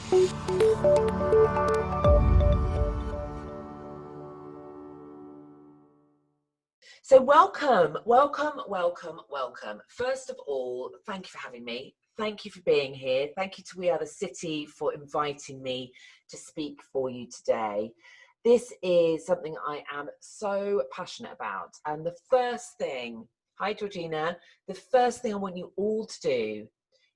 So welcome. First of all, thank you for having me. Thank you for being here. Thank you to We Are the City for inviting me to speak for you today. This is something I am so passionate about. And the first thing, hi Georgina, the first thing I want you all to do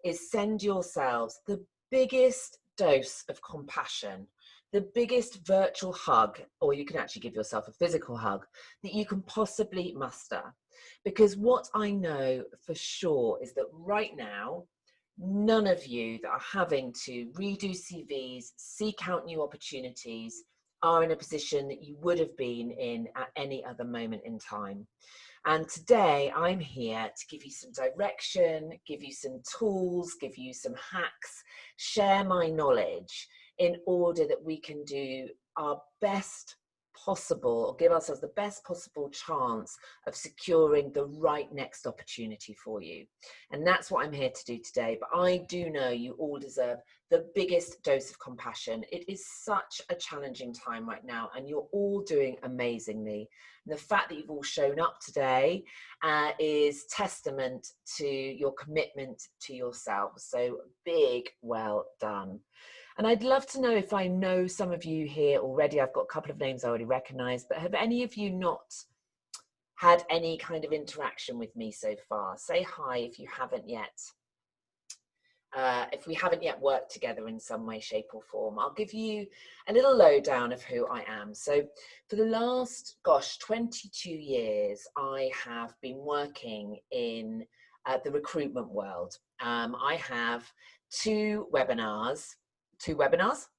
is send yourselves the biggest dose of compassion, the biggest virtual hug, or you can actually give yourself a physical hug, that you can possibly muster. Because what I know for sure is that right now, none of you that are having to redo CVs, seek out new opportunities, are in a position that you would have been in at any other moment in time. And today I'm here to give you some direction, give you some tools, give you some hacks, share my knowledge in order that we can do our best possible, or give ourselves the best possible chance of securing the right next opportunity for you. And that's what I'm here to do today. But I do know you all deserve the biggest dose of compassion. It is such a challenging time right now, and you're all doing amazingly. And the fact that you've all shown up today is testament to your commitment to yourselves. So big well done. And I'd love to know if I know some of you here already. I've got a couple of names I already recognize, but have any of you not had any kind of interaction with me so far? Say hi if you haven't yet. If we haven't yet worked together in some way, shape or form, I'll give you a little lowdown of who I am. So for the last, 22 years, I have been working in the recruitment world. I have two webinars.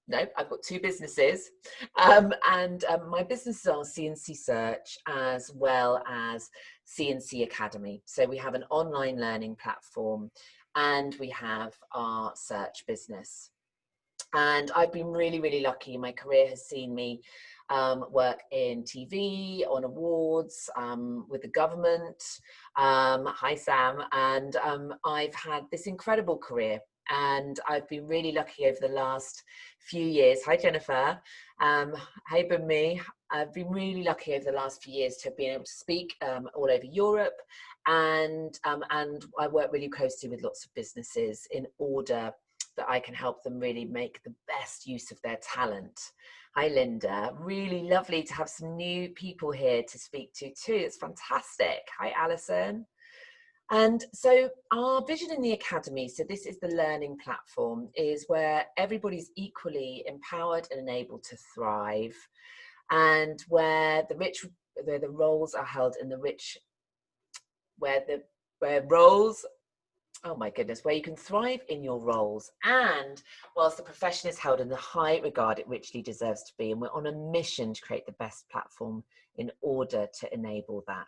No, I've got two businesses, and my businesses are C&C Search as well as C&C Academy. So we have an online learning platform and we have our search business. And I've been really, really lucky. My career has seen me work in TV, on awards, with the government. Hi, Sam. And I've had this incredible career. And I've been really lucky over the last few years. Hi, Jennifer. Hey, Bumi. I've been really lucky over the last few years to have been able to speak all over Europe. And I work really closely with lots of businesses in order that I can help them really make the best use of their talent. Hi, Linda. Really lovely to have some new people here to speak to too. It's fantastic. Hi, Alison. And so our vision in the Academy, so this is the learning platform, is where everybody's equally empowered and enabled to thrive, and where the roles are held in the rich, where roles, oh my goodness, where you can thrive in your roles, and whilst the profession is held in the high regard it richly deserves to be. And we're on a mission to create the best platform in order to enable that.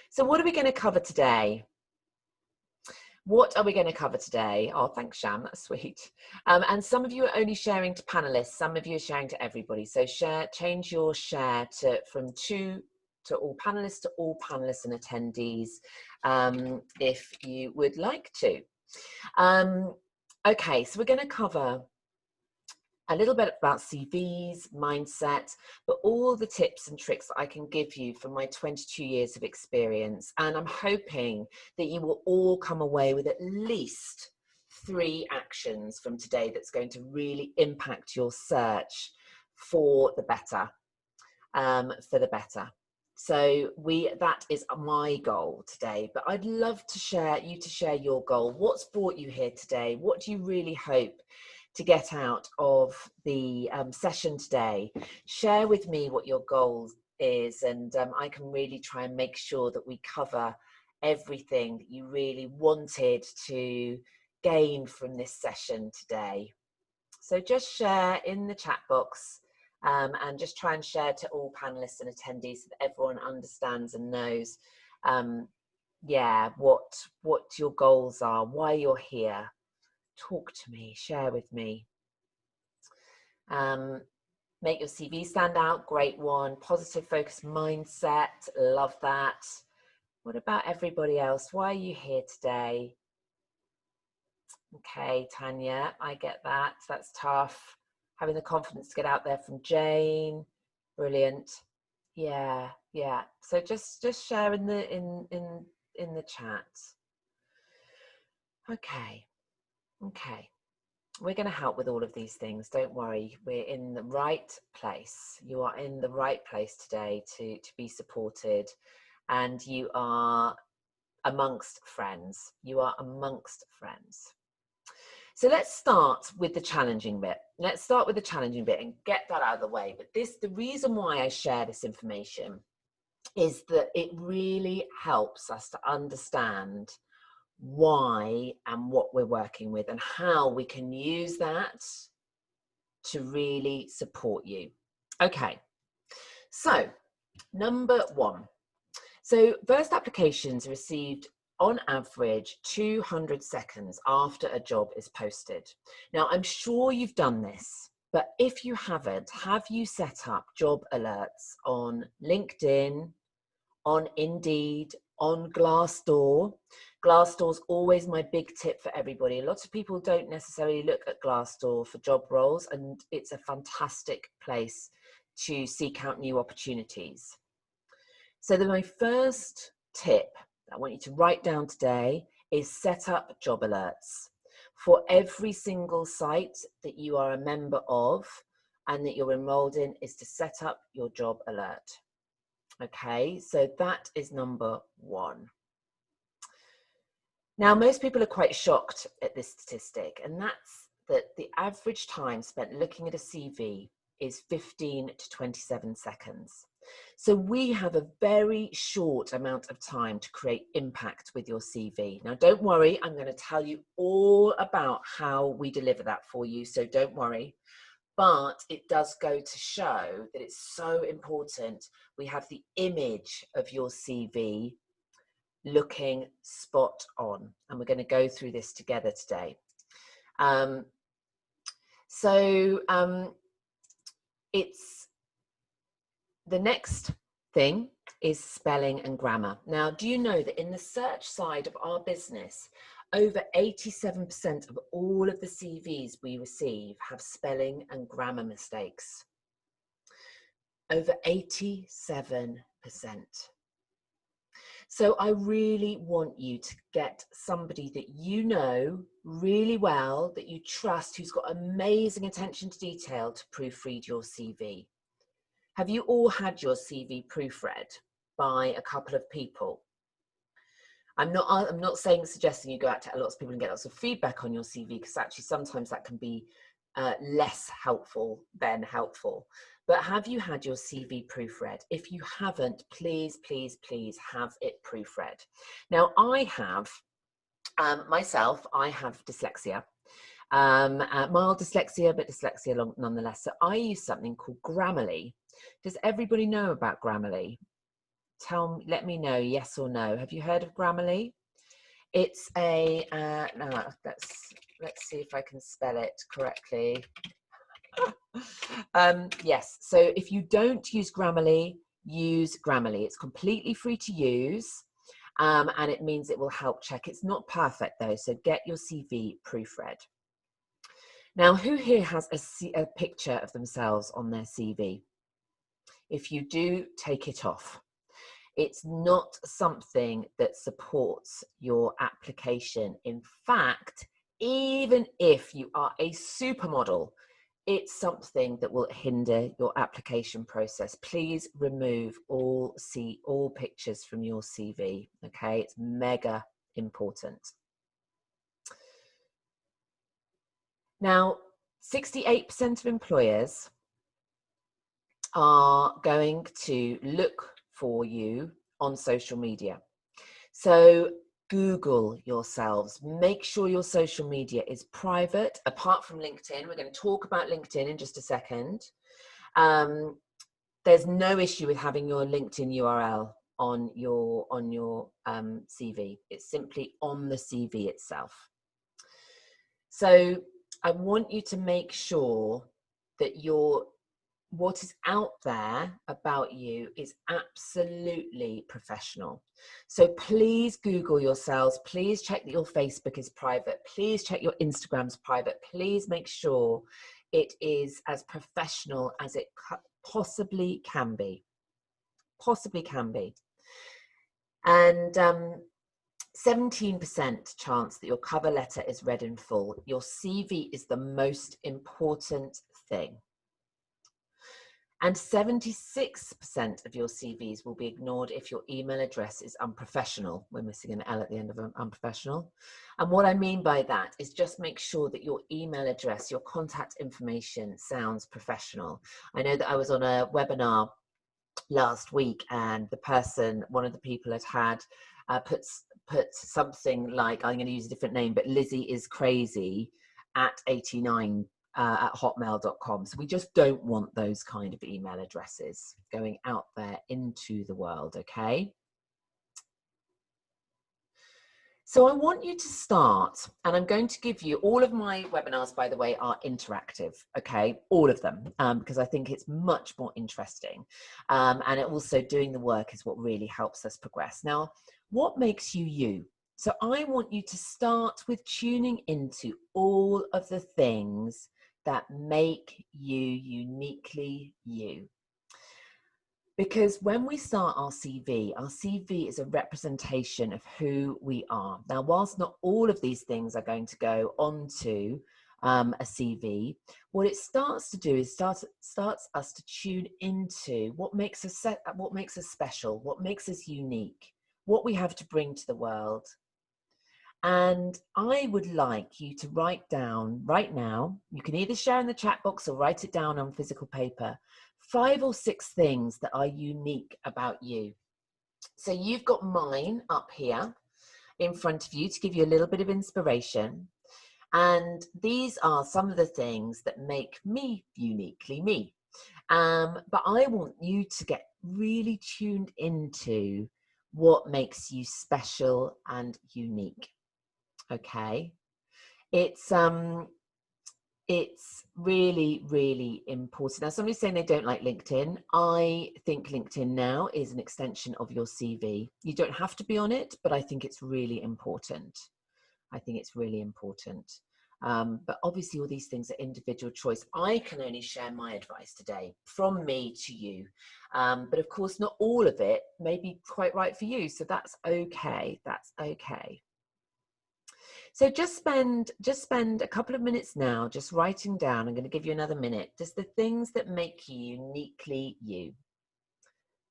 So what are we going to cover today? What are we going to cover today? Oh, thanks, Sham, that's sweet. And some of you are only sharing to panelists, some of you are sharing to everybody. So change your share from two to all panelists and attendees, if you would like to. Okay, so we're going to cover a little bit about CVs, mindset, but all the tips and tricks that I can give you from my 22 years of experience. And I'm hoping that you will all come away with at least 3 actions from today that's going to really impact your search for the better, So that is my goal today, but I'd love to share your goal. What's brought you here today? What do you really hope to get out of the session today? Share with me what your goal is, and I can really try and make sure that we cover everything that you really wanted to gain from this session today. So just share in the chat box, and just try and share to all panelists and attendees so that everyone understands and knows what your goals are, why you're here. Talk to me, share with me. Make your CV stand out, great one. Positive focus mindset, love that. What about everybody else? Why are you here today? Okay, Tanya, I get that. That's tough. Having the confidence to get out there from Jane. Brilliant. Yeah, yeah. So just share in the chat. Okay. Okay. We're going to help with all of these things. Don't worry. We're in the right place. You are in the right place today to be supported, and you are amongst friends. You are amongst friends. So let's start with the challenging bit. Let's start with the challenging bit and get that out of the way. But the reason why I share this information is that it really helps us to understand why and what we're working with and how we can use that to really support you. Okay, so number one. So first applications received on average 200 seconds after a job is posted. Now, I'm sure you've done this, but if you haven't, have you set up job alerts on LinkedIn, on Indeed, on Glassdoor? Glassdoor's always my big tip for everybody. Lots of people don't necessarily look at Glassdoor for job roles, and it's a fantastic place to seek out new opportunities. So my first tip I want you to write down today is set up job alerts for every single site that you are a member of and that you're enrolled in, is to set up your job alert. Okay, so that is number one. Now, most people are quite shocked at this statistic, and that's that the average time spent looking at a CV is 15 to 27 seconds. So we have a very short amount of time to create impact with your CV. Now, don't worry, I'm going to tell you all about how we deliver that for you, so don't worry. But it does go to show that it's so important we have the image of your CV looking spot on, and we're going to go through this together today. It's the next thing is spelling and grammar. Now, do you know that in the search side of our business, over 87% of all of the CVs we receive have spelling and grammar mistakes? Over 87%. So I really want you to get somebody that you know really well, that you trust, who's got amazing attention to detail to proofread your CV. Have you all had your CV proofread by a couple of people? I'm not suggesting you go out to lots of people and get lots of feedback on your CV, because actually sometimes that can be less helpful than helpful. But have you had your CV proofread? If you haven't, please, please, please have it proofread. Now, I have, myself, I have dyslexia. Mild dyslexia, but dyslexia nonetheless. So I use something called Grammarly. Does everybody know about Grammarly? Let me know, yes or no. Have you heard of Grammarly? It's a, no, let's see if I can spell it correctly. Yes, so if you don't use Grammarly, use Grammarly. It's completely free to use, and it means it will help check. It's not perfect though, so get your CV proofread. Now, who here has a picture of themselves on their CV? If you do, take it off. It's not something that supports your application. In fact, even if you are a supermodel, it's something that will hinder your application process. Please remove all pictures from your CV, okay? It's mega important. Now, 68% of employers are going to look for you on social media. So Google yourselves. Make sure your social media is private, apart from LinkedIn. We're going to talk about LinkedIn in just a second. There's no issue with having your LinkedIn URL on your CV. It's simply on the CV itself. So I want you to make sure that you're what is out there about you is absolutely professional. So please Google yourselves. Please check that your Facebook is private. Please check your Instagram's private. Please make sure it is as professional as it possibly can be. Possibly can be. And 17% chance that your cover letter is read in full. Your CV is the most important thing. And 76% of your CVs will be ignored if your email address is unprofessional. We're missing an L at the end of unprofessional. And what I mean by that is just make sure that your email address, your contact information sounds professional. I know that I was on a webinar last week and one of the people had put something like, I'm going to use a different name, but Lizzie is crazy at 89 at hotmail.com. So we just don't want those kind of email addresses going out there into the world, okay? So I want you to start, and I'm going to give you, all of my webinars, by the way, are interactive, okay? All of them, because I think it's much more interesting. And also doing the work is what really helps us progress. Now, what makes you you? So I want you to start with tuning into all of the things that make you uniquely you. Because when we start our CV is a representation of who we are. Now, whilst not all of these things are going to go onto a CV, what it starts to do is starts us to tune into what makes us special, what makes us unique, what we have to bring to the world. And I would like you to write down right now, you can either share in the chat box or write it down on physical paper, 5 or 6 things that are unique about you. So you've got mine up here in front of you to give you a little bit of inspiration. And these are some of the things that make me uniquely me. But I want you to get really tuned into what makes you special and unique. Okay, it's really, really important. Now, somebody's saying they don't like LinkedIn. I think LinkedIn now is an extension of your CV. You don't have to be on it, but I think it's really important. I think it's really important. But obviously all these things are individual choice. I can only share my advice today from me to you. But of course, not all of it may be quite right for you. So that's okay. That's okay. So just spend a couple of minutes now just writing down. I'm going to give you another minute. Just the things that make you uniquely you.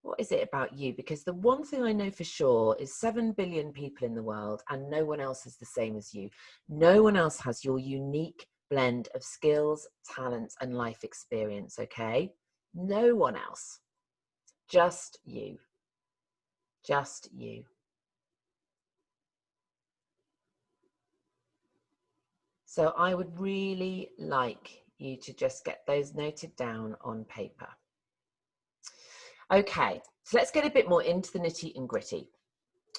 What is it about you? Because the one thing I know for sure is 7 billion people in the world and no one else is the same as you. No one else has your unique blend of skills, talents, and life experience, okay? No one else. Just you. Just you. So I would really like you to just get those noted down on paper. Okay, so let's get a bit more into the nitty and gritty.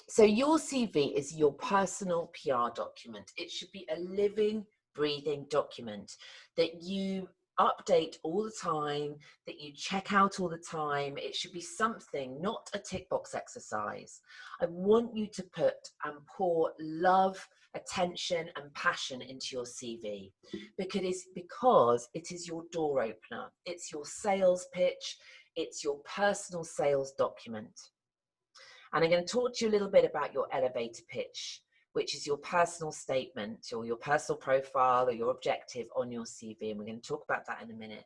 So your CV is your personal PR document. It should be a living, breathing document that you update all the time, that you check out all the time. It should be something, not a tick box exercise. I want you to put and pour love, attention and passion into your CV because it is your door opener. It's your sales pitch. It's your personal sales document. And I'm going to talk to you a little bit about your elevator pitch, which is your personal statement or your personal profile or your objective on your CV. And we're going to talk about that in a minute.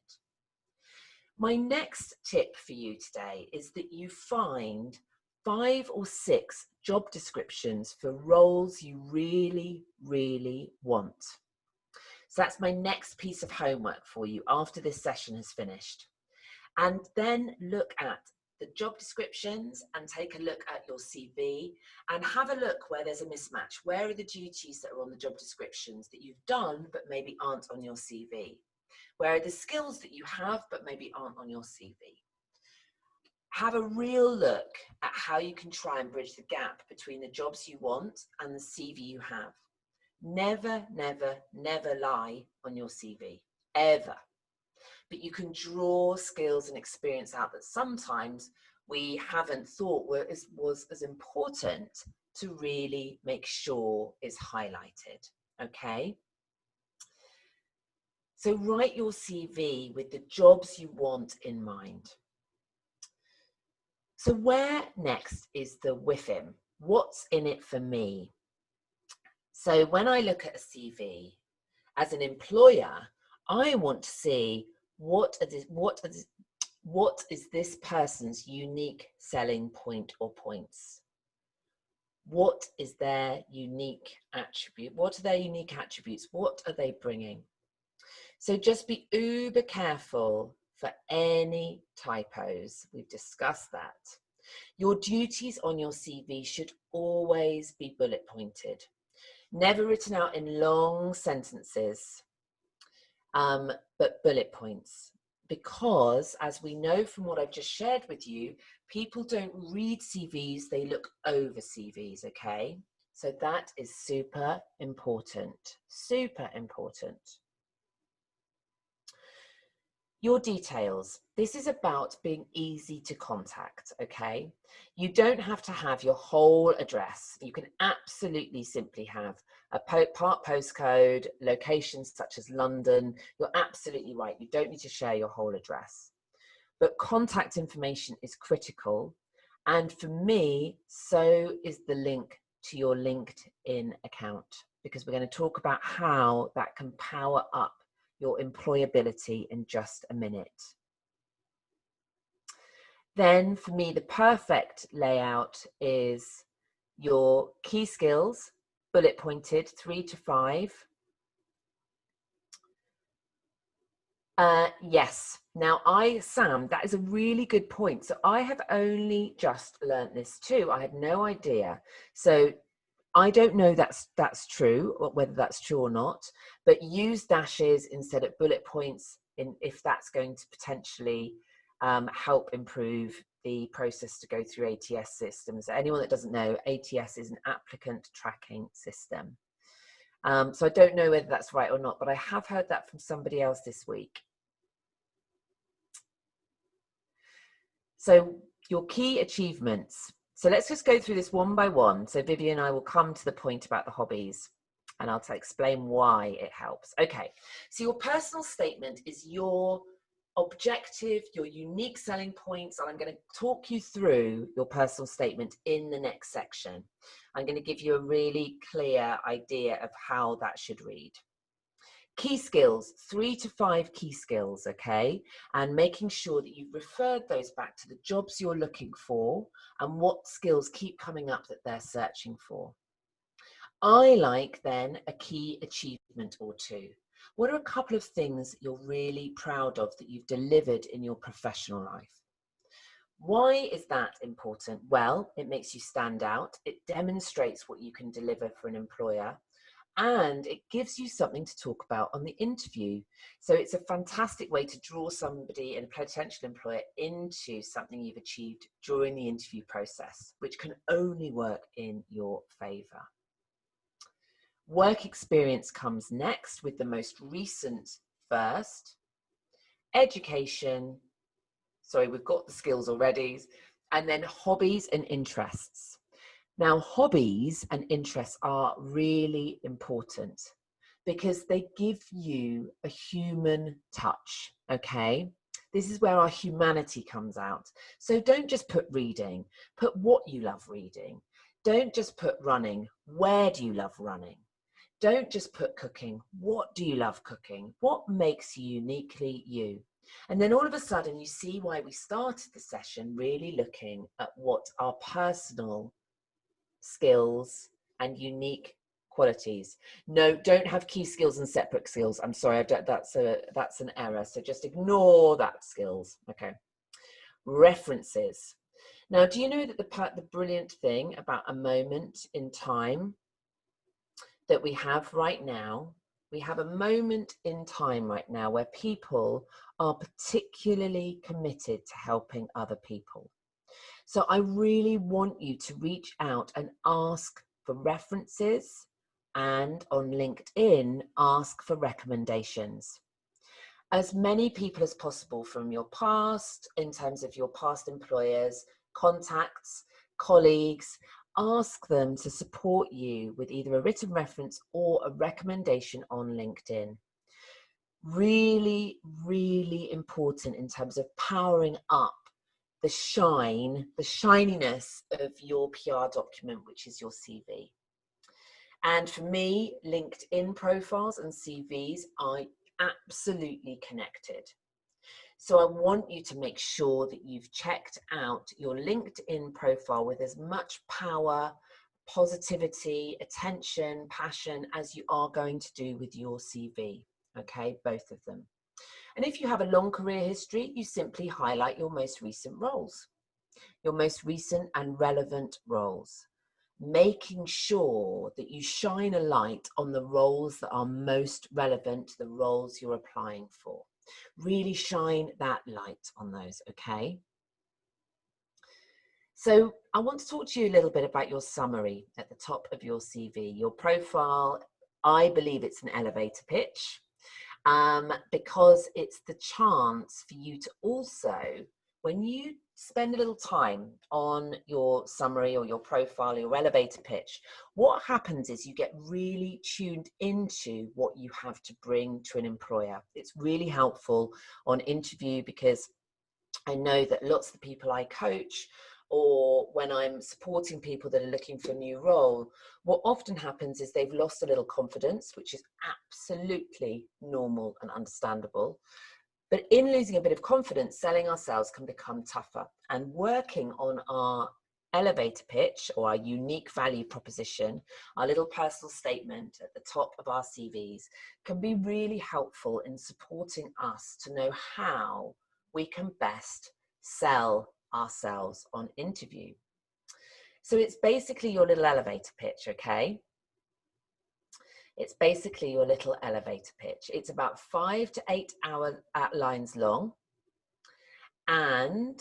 My next tip for you today is that you find 5 or 6 job descriptions for roles you really, really want. So that's my next piece of homework for you after this session has finished. And then look at the job descriptions and take a look at your CV and have a look where there's a mismatch. Where are the duties that are on the job descriptions that you've done but maybe aren't on your CV? Where are the skills that you have but maybe aren't on your CV? Have a real look at how you can try and bridge the gap between the jobs you want and the CV you have. Never, never, never lie on your CV, ever. but you can draw skills and experience out that sometimes we haven't thought was as important to really make sure is highlighted. Okay. So write your CV with the jobs you want in mind. So where next is the within? What's in it for me? So when I look at a CV, as an employer, I want to see what is this person's unique selling point or points? What is their unique attribute? What are their unique attributes? What are they bringing? So just be uber careful for any typos. We've discussed that. Your duties on your CV should always be bullet pointed, never written out in long sentences, but bullet points. Because as we know from what I've just shared with you, people don't read CVs, they look over CVs, okay? So that is super important, super important. Your details. This is about being easy to contact, okay? You don't have to have your whole address. You can absolutely simply have a part postcode, locations such as London. You're absolutely right. You don't need to share your whole address. But contact information is critical. And for me, so is the link to your LinkedIn account, because we're going to talk about how that can power up your employability in just a minute. Then for me, the perfect layout is your key skills, bullet pointed, 3 to 5. Yes. Now Sam, that is a really good point. So I have only just learnt this too. I had no idea. So I don't know that's true, or whether that's true or not, but use dashes instead of bullet points if that's going to potentially help improve the process to go through ATS systems. Anyone that doesn't know, ATS is an applicant tracking system. So I don't know whether that's right or not, but I have heard that from somebody else this week. So your key achievements. So let's just go through this one by one. So Vivian and I will come to the point about the hobbies, and I'll explain why it helps. Okay, so your personal statement is your objective, your unique selling points, and I'm going to talk you through your personal statement in the next section. I'm going to give you a really clear idea of how that should read. Key skills, 3 to 5 key skills, okay? And making sure that you've referred those back to the jobs you're looking for and what skills keep coming up that they're searching for. I like then a key achievement or two. What are a couple of things you're really proud of that you've delivered in your professional life? Why is that important? Well, it makes you stand out. It demonstrates what you can deliver for an employer. And it gives you something to talk about on the interview. So it's a fantastic way to draw somebody and a potential employer into something you've achieved during the interview process, which can only work in your favour. Work experience comes next, with the most recent first. Education, sorry, we've got the skills already. And then hobbies and interests. Now, hobbies and interests are really important because they give you a human touch, okay? This is where our humanity comes out. So don't just put reading, put what you love reading. Don't just put running, where do you love running? Don't just put cooking, what do you love cooking? What makes you uniquely you? And then all of a sudden you see why we started the session really looking at what our personal skills and unique qualities. No, don't have key skills and separate skills. I'm sorry, that's an error. So just ignore that skills. Okay. References. Now, do you know that the brilliant thing about a moment in time that we have right now, we have a moment in time right now where people are particularly committed to helping other people. So I really want you to reach out and ask for references, and on LinkedIn, ask for recommendations. as many people as possible from your past, in terms of your past employers, contacts, colleagues. Ask them to support you with either a written reference or a recommendation on LinkedIn. Really, really important in terms of powering up the shininess of your PR document, which is your CV. And for me, LinkedIn profiles and CVs are absolutely connected. So I want you to make sure that you've checked out your LinkedIn profile with as much power, positivity, attention, passion as you are going to do with your CV. Okay, both of them. And if you have a long career history, you simply highlight your most recent roles, your most recent and relevant roles, making sure that you shine a light on the roles that are most relevant to the roles you're applying for. Really shine that light on those, okay? So I want to talk to you a little bit about your summary at the top of your CV. Your profile, I believe it's an elevator pitch, because it's the chance for you to also, when you spend a little time on your summary or your profile or your elevator pitch, what happens is you get really tuned into what you have to bring to an employer. It's really helpful on interview, because I know that lots of the people I coach, or when I'm supporting people that are looking for a new role, what often happens is they've lost a little confidence, which is absolutely normal and understandable. But in losing a bit of confidence, selling ourselves can become tougher. And working on our elevator pitch or our unique value proposition, our little personal statement at the top of our CVs, can be really helpful in supporting us to know how we can best sell ourselves on interview. So it's basically your little elevator pitch, okay? It's basically your little elevator pitch. It's about 5 to 8 lines long, and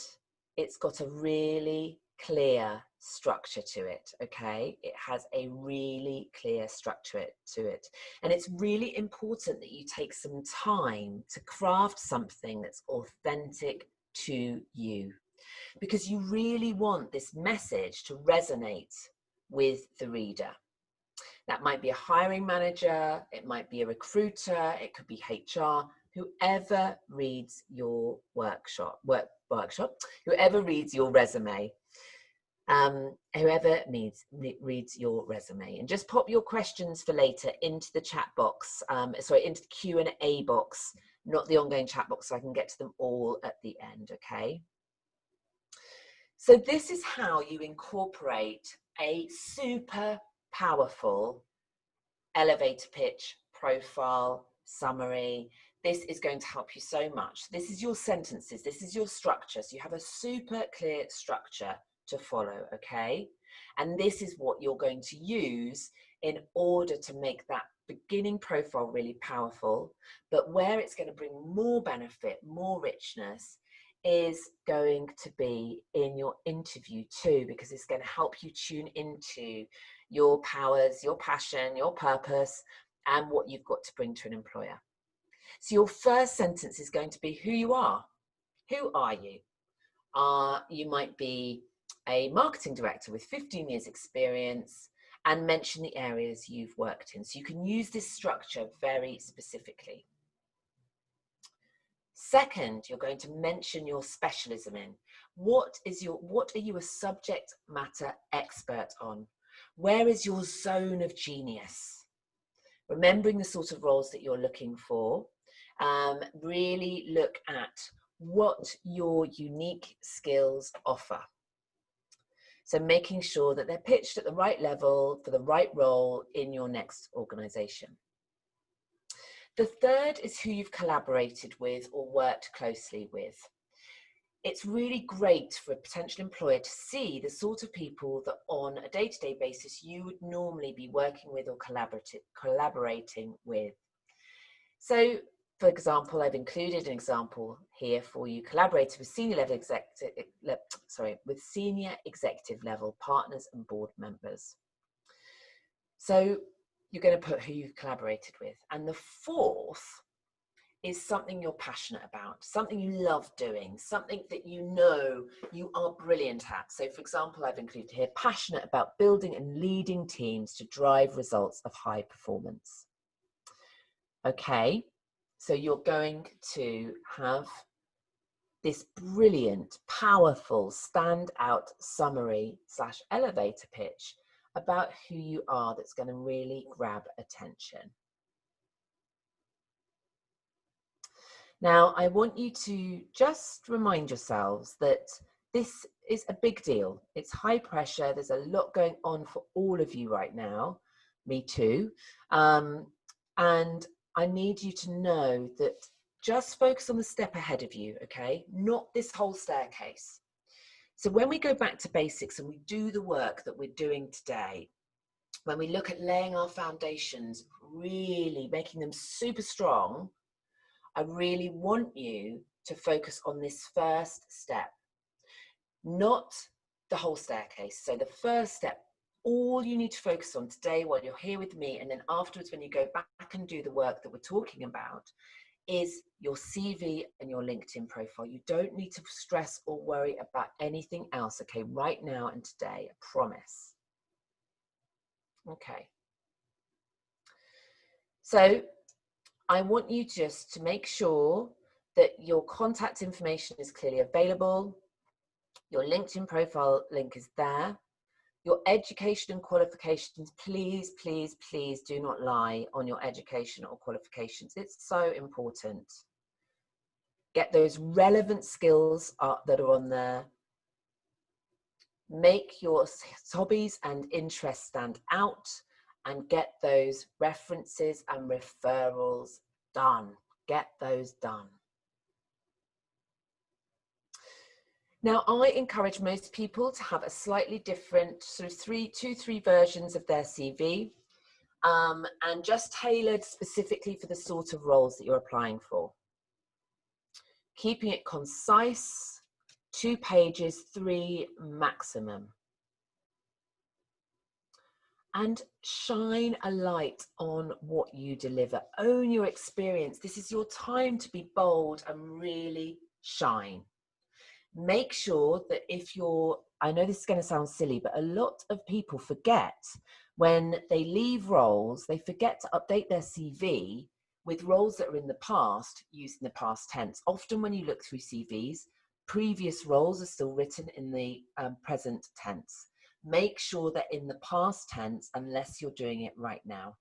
it's got a really clear structure to it, okay? It has a really clear structure to it. And it's really important that you take some time to craft something that's authentic to you, because you really want this message to resonate with the reader. That might be a hiring manager, it might be a recruiter, it could be HR, whoever reads your whoever reads your resume, whoever reads your resume. And just pop your questions for later into the chat box, into the Q&A box, not the ongoing chat box, so I can get to them all at the end, okay? So this is how you incorporate a super powerful elevator pitch, profile, summary. This is going to help you so much. This is your sentences, this is your structure. So you have a super clear structure to follow, okay? And this is what you're going to use in order to make that beginning profile really powerful. But where it's going to bring more benefit, more richness, is going to be in your interview too, because it's going to help you tune into your powers, your passion, your purpose, and what you've got to bring to an employer. So your first sentence is going to be who you are. Who are you? You might be a marketing director with 15 years experience, and mention the areas you've worked in. So you can use this structure very specifically. Second, you're going to mention your specialism in. What are you a subject matter expert on? Where is your zone of genius? Remembering the sort of roles that you're looking for, really look at what your unique skills offer. So making sure that they're pitched at the right level for the right role in your next organization. The third is who you've collaborated with or worked closely with. It's really great for a potential employer to see the sort of people that on a day-to-day basis you would normally be working with or collaborating with. So, for example, I've included an example here for you: collaborated with senior executive level partners and board members. So you're going to put who you've collaborated with. And the fourth is something you're passionate about, something you love doing, something that you know you are brilliant at. So for example, I've included here, passionate about building and leading teams to drive results of high performance. Okay, so you're going to have this brilliant, powerful, standout summary / elevator pitch about who you are that's going to really grab attention. Now, I want you to just remind yourselves that this is a big deal. It's high pressure. There's a lot going on for all of you right now. Me too. And I need you to know that just focus on the step ahead of you, okay? Not this whole staircase. So when we go back to basics and we do the work that we're doing today, when we look at laying our foundations, really making them super strong, I really want you to focus on this first step, not the whole staircase. So the first step, all you need to focus on today while you're here with me, and then afterwards when you go back and do the work that we're talking about, is your CV and your LinkedIn profile. You don't need to stress or worry about anything else, okay, right now and today, I promise. Okay. So I want you just to make sure that your contact information is clearly available. Your LinkedIn profile link is there. Your education and qualifications, please, please, please do not lie on your education or qualifications. It's so important. Get those relevant skills that are on there. Make your hobbies and interests stand out, and get those references and referrals done. Get those done. Now, I encourage most people to have a slightly different sort of two, three versions of their CV, and just tailored specifically for the sort of roles that you're applying for. Keeping it concise, 2 pages, 3 maximum. And shine a light on what you deliver. Own your experience. This is your time to be bold and really shine. Make sure that if you're, I know this is going to sound silly, but a lot of people forget when they leave roles, they forget to update their CV with roles that are in the past, used in the past tense. Often when you look through CVs, previous roles are still written in the present tense. Make sure they're in the past tense unless you're doing it right now.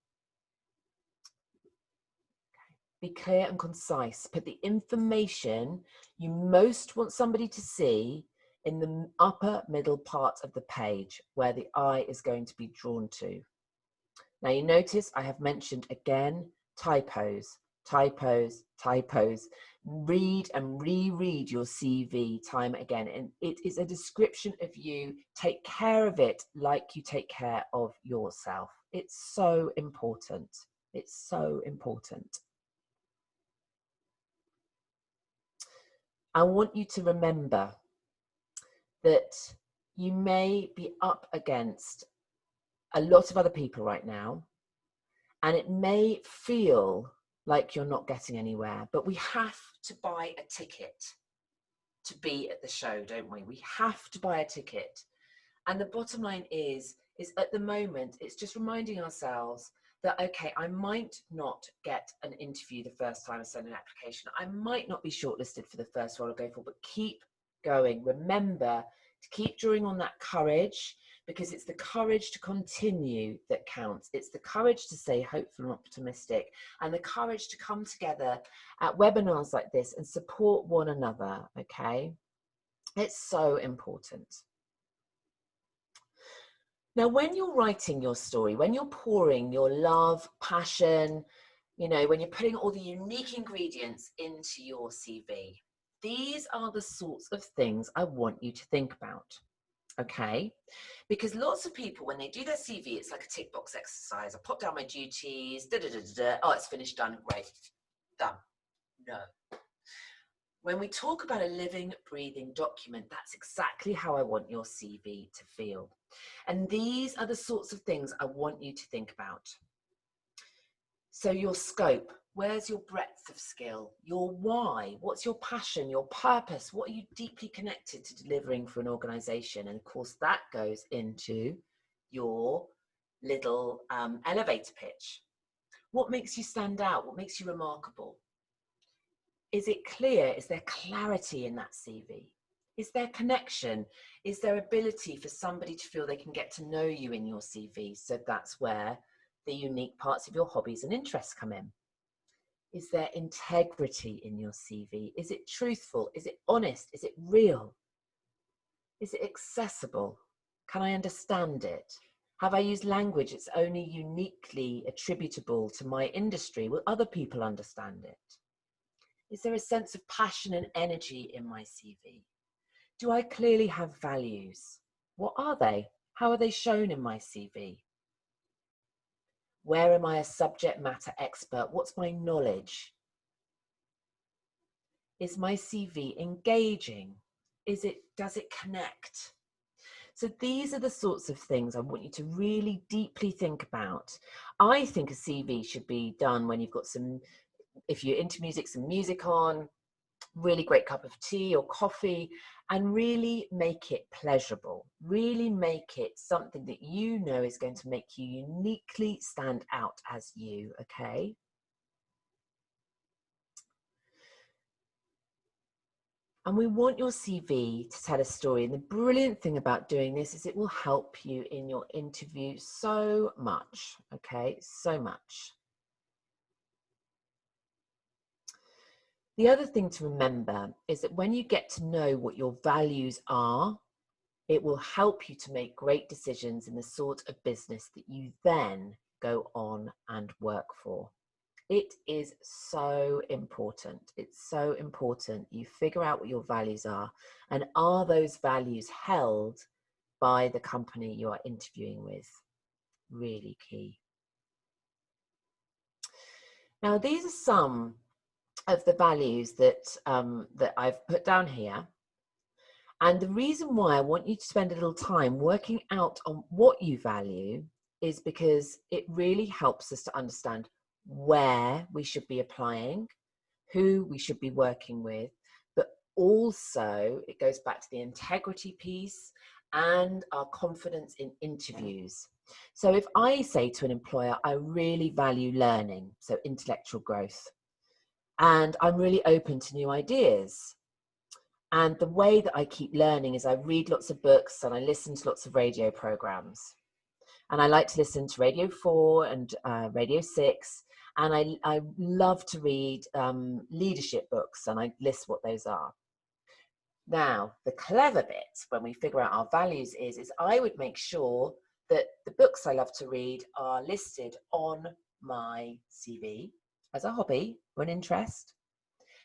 Be clear and concise. Put the information you most want somebody to see in the upper middle part of the page where the eye is going to be drawn to. Now you notice I have mentioned again typos, typos, typos. Read and reread your CV time again, and it is a description of you. Take care of it like you take care of yourself. It's so important. It's so important. I want you to remember that you may be up against a lot of other people right now, and it may feel like you're not getting anywhere, but we have to buy a ticket to be at the show, don't we? We have to buy a ticket. And the bottom line is at the moment, it's just reminding ourselves that, okay, I might not get an interview the first time I send an application. I might not be shortlisted for the first role I go for, but keep going. Remember to keep drawing on that courage, because it's the courage to continue that counts. It's the courage to stay hopeful and optimistic, and the courage to come together at webinars like this and support one another, okay? It's so important. Now, when you're writing your story, when you're pouring your love, passion, you know, when you're putting all the unique ingredients into your CV, these are the sorts of things I want you to think about, okay? Because lots of people, when they do their CV, it's like a tick box exercise. I pop down my duties, oh, it's finished, done, great, done. No. When we talk about a living, breathing document, that's exactly how I want your CV to feel. And these are the sorts of things I want you to think about. So your scope, Where's your breadth of skill? Your why? What's your passion, your purpose? What are you deeply connected to delivering for an organization? And of course, that goes into your little elevator pitch. What makes you stand out? What makes you remarkable? Is it clear? Is there clarity in that CV? Is there connection? Is there ability for somebody to feel they can get to know you in your CV? So that's where the unique parts of your hobbies and interests come in. Is there integrity in your CV? Is it truthful? Is it honest? Is it real? Is it accessible? Can I understand it? Have I used language that's only uniquely attributable to my industry? Will other people understand it? Is there a sense of passion and energy in my CV? Do I clearly have values? What are they? How are they shown in my CV? Where am I a subject matter expert? What's my knowledge? Is my CV engaging? Does it connect? So these are the sorts of things I want you to really deeply think about. I think a CV should be done when you've got if you're into music, some music on, really great cup of tea or coffee, and really make it pleasurable. Really make it something that you know is going to make you uniquely stand out as you, okay? And we want your CV to tell a story. And the brilliant thing about doing this is it will help you in your interview so much, okay? So much. The other thing to remember is that when you get to know what your values are, it will help you to make great decisions in the sort of business that you then go on and work for. It is so important. It's so important you figure out what your values are, and are those values held by the company you are interviewing with? Really key. Now, these are some of the values that I've put down here. And the reason why I want you to spend a little time working out on what you value is because it really helps us to understand where we should be applying, who we should be working with, but also it goes back to the integrity piece and our confidence in interviews. So if I say to an employer, I really value learning, so intellectual growth, and I'm really open to new ideas. And the way that I keep learning is I read lots of books and I listen to lots of radio programs. And I like to listen to Radio 4 and Radio 6. And I love to read leadership books, and I list what those are. Now, the clever bit when we figure out our values is I would make sure that the books I love to read are listed on my CV as a hobby or an interest.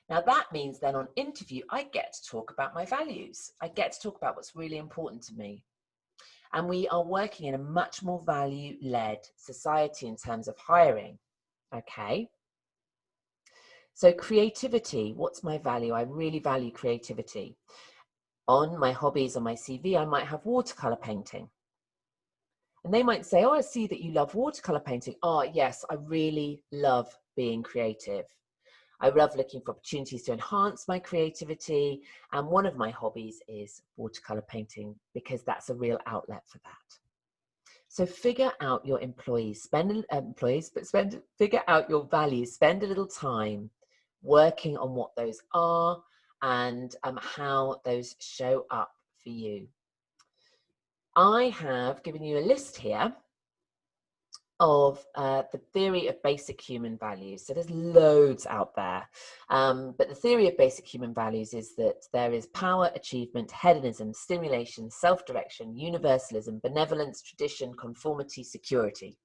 Now that means then on interview, I get to talk about my values. I get to talk about what's really important to me. And we are working in a much more value-led society in terms of hiring, okay? So creativity, what's my value? I really value creativity. On my hobbies on my CV, I might have watercolor painting. And they might say, oh, I see that you love watercolor painting. Oh, yes, I really love being creative. I love looking for opportunities to enhance my creativity. And one of my hobbies is watercolor painting because that's a real outlet for that. So figure out your figure out your values, spend a little time working on what those are and how those show up for you. I have given you a list here of the theory of basic human values. So there's loads out there. But the theory of basic human values is that there is power, achievement, hedonism, stimulation, self-direction, universalism, benevolence, tradition, conformity, security.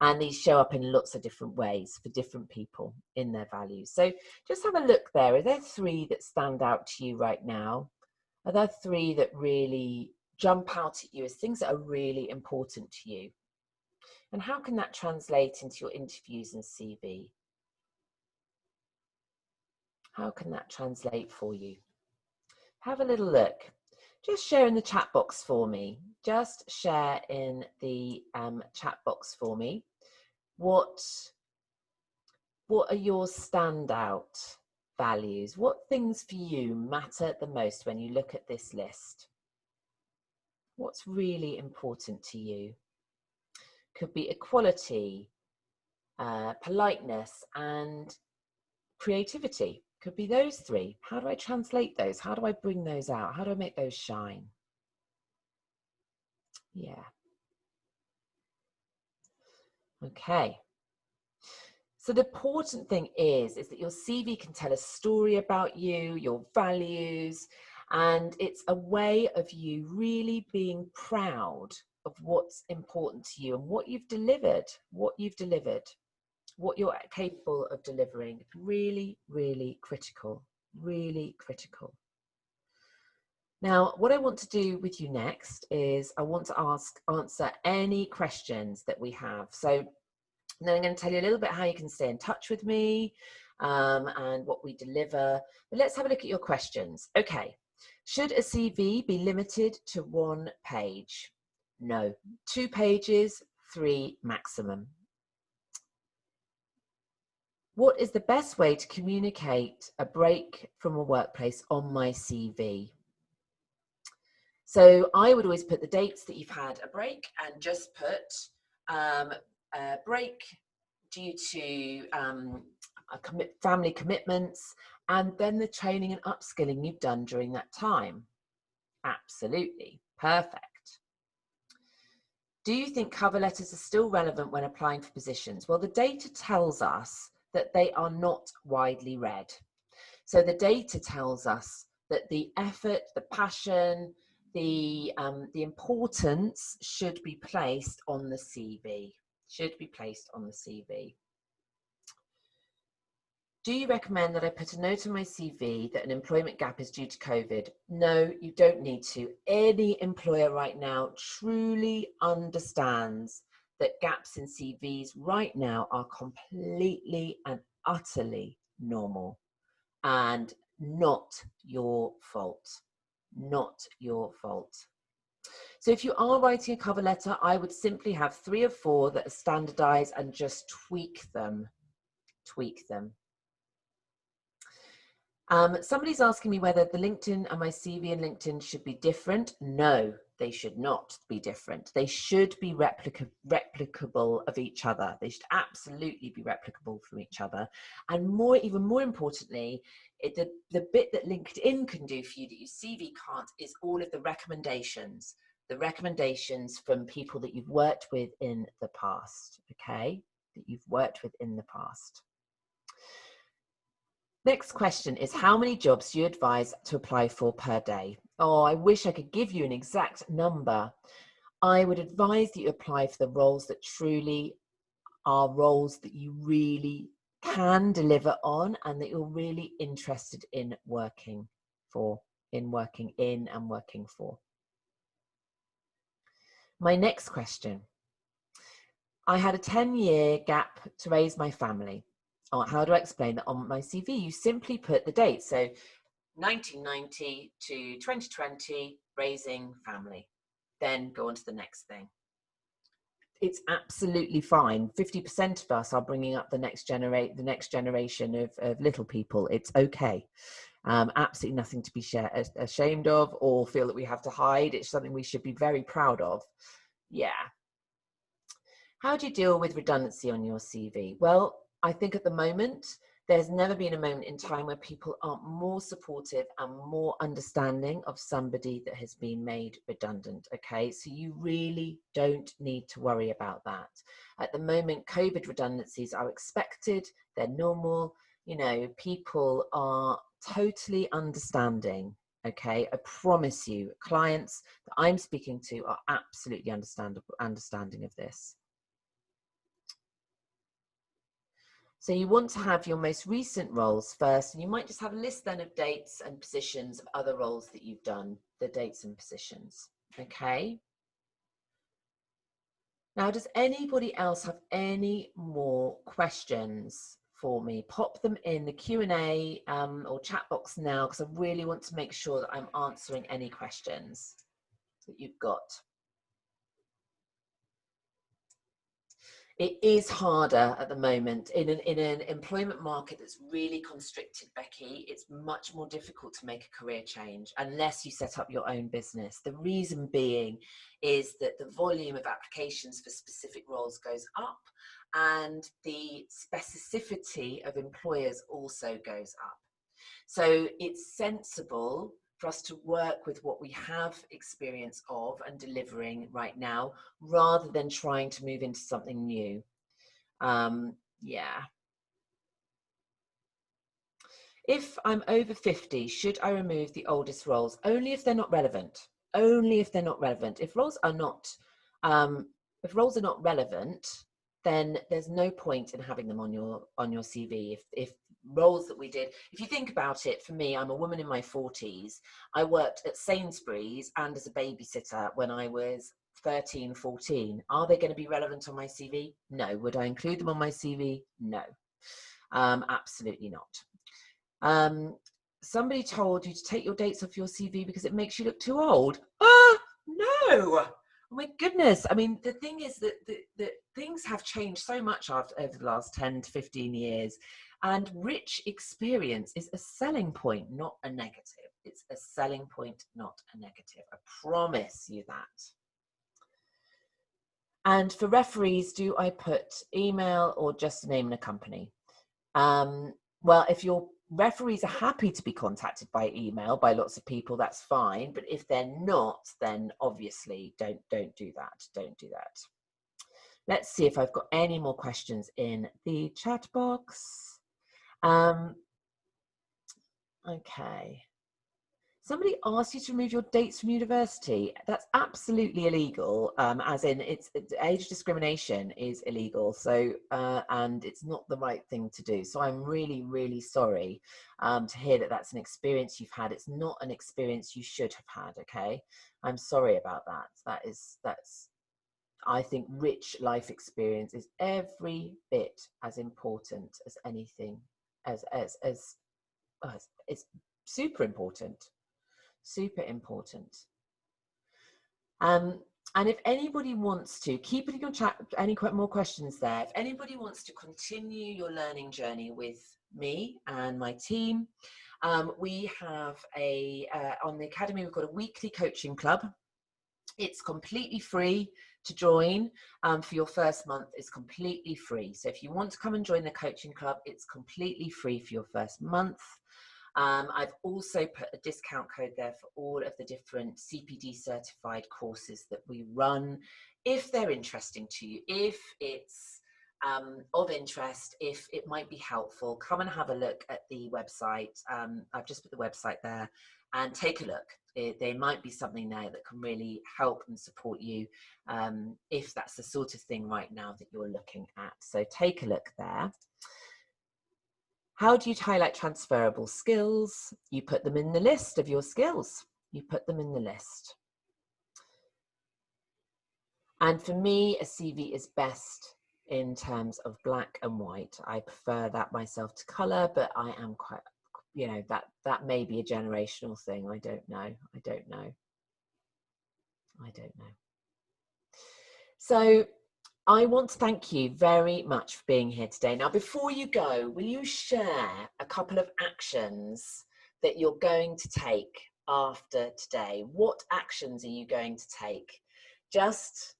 And these show up in lots of different ways for different people in their values. So just have a look there. Are there three that stand out to you right now? Are there three that really jump out at you as things that are really important to you? And how can that translate into your interviews and CV? How can that translate for you? Have a little look. Just share in the chat box for me. Just share in the chat box for me what What are your standout values? What things for you matter the most when you look at this list? What's really important to you? Could be equality, politeness, and creativity. Could be those three. How do I translate those? How do I bring those out? How do I make those shine? Yeah. Okay. So the important thing is that your CV can tell a story about you, your values, and it's a way of you really being proud of what's important to you and what you've delivered, what you're capable of delivering. Really, really critical, really critical. Now, what I want to do with you next is I want to answer any questions that we have. So then I'm going to tell you a little bit how you can stay in touch with me and what we deliver. But let's have a look at your questions. Okay, should a CV be limited to 1 page? No, 2 pages, 3 maximum. What is the best way to communicate a break from a workplace on my CV? So I would always put the dates that you've had a break and just put a break due to family commitments, and then the training and upskilling you've done during that time. Absolutely. Perfect. Do you think cover letters are still relevant when applying for positions? Well, the data tells us that they are not widely read. So the data tells us that the effort, the passion, the importance should be placed on the CV. Should be placed on the CV. Do you recommend that I put a note on my CV that an employment gap is due to COVID? No, you don't need to. Any employer right now truly understands that gaps in CVs right now are completely and utterly normal and not your fault. Not your fault. So if you are writing a cover letter, I would simply have 3 or 4 that are standardized and just tweak them. Tweak them. Somebody's asking me whether the LinkedIn and my CV and LinkedIn should be different. No, they should not be different. They should be replicable of each other. They should absolutely be replicable from each other. And even more importantly, the bit that LinkedIn can do for you that your CV can't is all of the recommendations from people that you've worked with in the past, okay? That you've worked with in the past. Next question is, how many jobs do you advise to apply for per day? Oh, I wish I could give you an exact number. I would advise that you apply for the roles that truly are roles that you really can deliver on and that you're really interested in working for, and working for. My next question. I had a 10-year gap to raise my family. Oh, how do I explain that on my CV? You simply put the date. So 1990 to 2020, raising family. Then go on to the next thing. It's absolutely fine. 50% of us are bringing up the next generation of little people. It's okay. Absolutely nothing to be ashamed of or feel that we have to hide. It's something we should be very proud of. Yeah. How do you deal with redundancy on your CV? Well, I think at the moment, there's never been a moment in time where people are more supportive and more understanding of somebody that has been made redundant, okay? So you really don't need to worry about that. At the moment, COVID redundancies are expected, they're normal, you know, people are totally understanding, okay? I promise you, clients that I'm speaking to are absolutely understanding of this. So you want to have your most recent roles first, and you might just have a list then of dates and positions of other roles that you've done, the dates and positions, okay? Now, does anybody else have any more questions for me? Pop them in the Q&A or chat box now, because I really want to make sure that I'm answering any questions that you've got. It is harder at the moment in an employment market that's really constricted, Becky. It's much more difficult to make a career change unless you set up your own business. The reason being is that the volume of applications for specific roles goes up and the specificity of employers also goes up. So it's sensible for us to work with what we have experience of and delivering right now, rather than trying to move into something new. Yeah. If I'm over 50, should I remove the oldest roles? Only if they're not relevant. Only if they're not relevant. If roles are not relevant, then there's no point in having them on your CV. If roles that we did, if you think about it, for me, I'm a woman in my 40s. I worked at Sainsbury's and as a babysitter when I was 13, 14. Are they going to be relevant on my CV? No. Would I include them on my CV? No. Absolutely not. Somebody told you to take your dates off your CV because it makes you look too old. No. Oh my goodness. I mean, the thing is that things have changed so much over the last 10 to 15 years, and rich experience is a selling point, not a negative. It's a selling point, not a negative. I promise you that. And for referees, do I put email or just a name and a company? Well, if your referees are happy to be contacted by email by lots of people, that's fine. But if they're not, then obviously don't do that. Don't do that. Let's see if I've got any more questions in the chat box. Okay. Somebody asked you to remove your dates from university. That's absolutely illegal, as in it's age discrimination is illegal. So, and it's not the right thing to do. So I'm really, really sorry to hear that that's an experience you've had. It's not an experience you should have had, okay? I'm sorry about that. That's, I think rich life experience is every bit as important as anything, as it's super important. Super important. And if anybody wants to keep it in your chat, any more questions there, if anybody wants to continue your learning journey with me and my team, we have on the Academy, we've got a weekly coaching club. It's completely free to join. For your first month, it's completely free. So if you want to come and join the coaching club, it's completely free for your first month. I've also put a discount code there for all of the different CPD certified courses that we run. If they're interesting to you, if it's of interest, if it might be helpful, come and have a look at the website. I've just put the website there and take a look. There might be something there that can really help and support you if that's the sort of thing right now that you're looking at. So take a look there. How do you highlight transferable skills? You put them in the list of your skills. You put them in the list. And for me, a CV is best in terms of black and white. I prefer that myself to color, but I am quite, you know, that may be a generational thing. I don't know. I don't know. I don't know. So I want to thank you very much for being here today. Now, before you go, will you share a couple of actions that you're going to take after today? What actions are you going to take? Just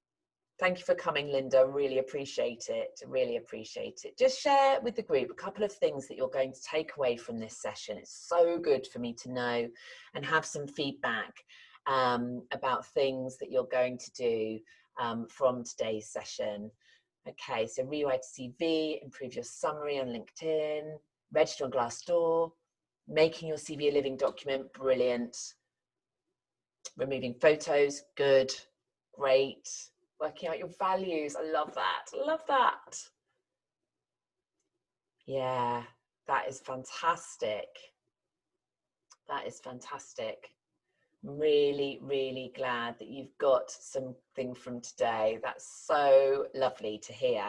thank you for coming, Linda. Really appreciate it. Really appreciate it. Just share with the group a couple of things that you're going to take away from this session. It's so good for me to know and have some feedback about things that you're going to do from today's session. Okay, so rewrite a CV, improve your summary on LinkedIn, register on Glassdoor, making your CV a living document, brilliant. Removing photos, good, great. Working out your values, I love that, love that. Yeah, that is fantastic. That is fantastic. Really, really glad that you've got something from today. That's so lovely to hear.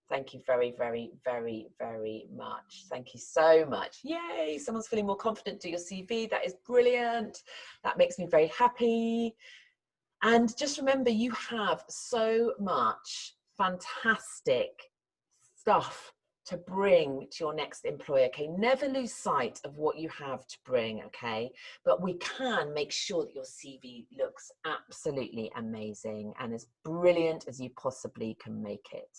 Thank you very, very, very, very much. Thank you so much. Yay, someone's feeling more confident to do your CV. That is brilliant. That makes me very happy. And just remember, you have so much fantastic stuff to bring to your next employer. Okay, never lose sight of what you have to bring. Okay, but we can make sure that your CV looks absolutely amazing and as brilliant as you possibly can make it.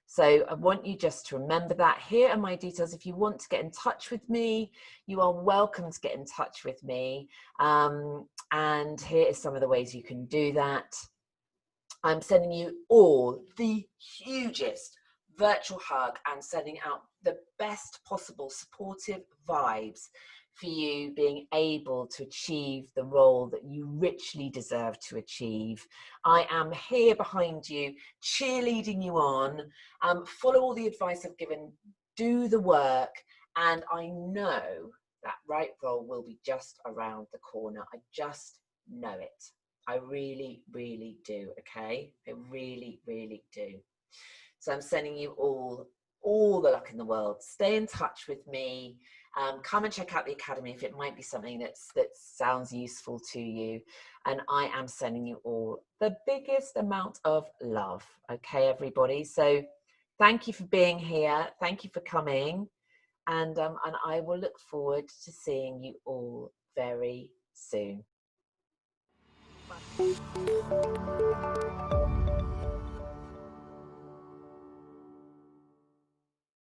So I want you just to remember that. Here are my details. If you want to get in touch with me, you are welcome to get in touch with me. And here are some of the ways you can do that. I'm sending you all the hugest virtual hug and sending out the best possible supportive vibes for you being able to achieve the role that you richly deserve to achieve. I am here behind you, cheerleading you on. Follow all the advice I've given, do the work, and I know that right role will be just around the corner. I just know it. I really, really do, okay? I really, really do. So I'm sending you all the luck in the world. Stay in touch with me. Come and check out the Academy if it might be something that sounds useful to you. And I am sending you all the biggest amount of love, okay, everybody? So thank you for being here. Thank you for coming. And I will look forward to seeing you all very soon.